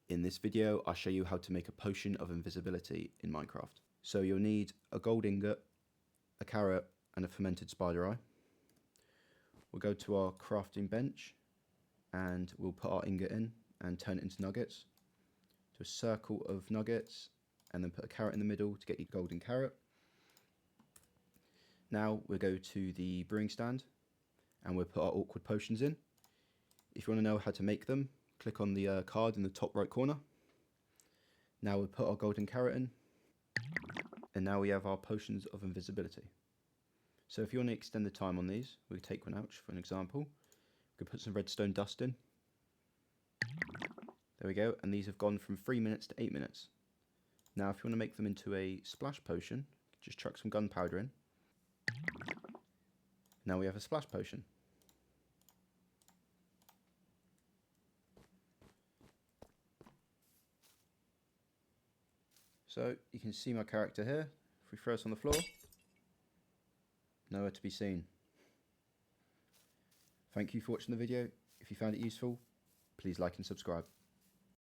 In this video, I'll show you how to make a Potion of Invisibility in Minecraft. So you'll need a gold ingot, a carrot, and a fermented spider eye. We'll go to our crafting bench and we'll put our ingot in and turn it into nuggets. Do a circle of nuggets and then put a carrot in the middle to get your golden carrot. Now we'll go to the brewing stand and we'll put our awkward potions in. If you want to know how to make them, click on the card in the top right corner. Now we'll put our golden carrot in, and now we have our Potions of Invisibility. So if you want to extend the time on these, we'll take one out for an example. We could put some redstone dust in. There we go, and these have gone from 3 minutes to 8 minutes. Now if you want to make them into a splash potion, just chuck some gunpowder in. Now we have a splash potion. So you can see my character here. If we throw us on the floor, nowhere to be seen. Thank you for watching the video. If you found it useful, please like and subscribe.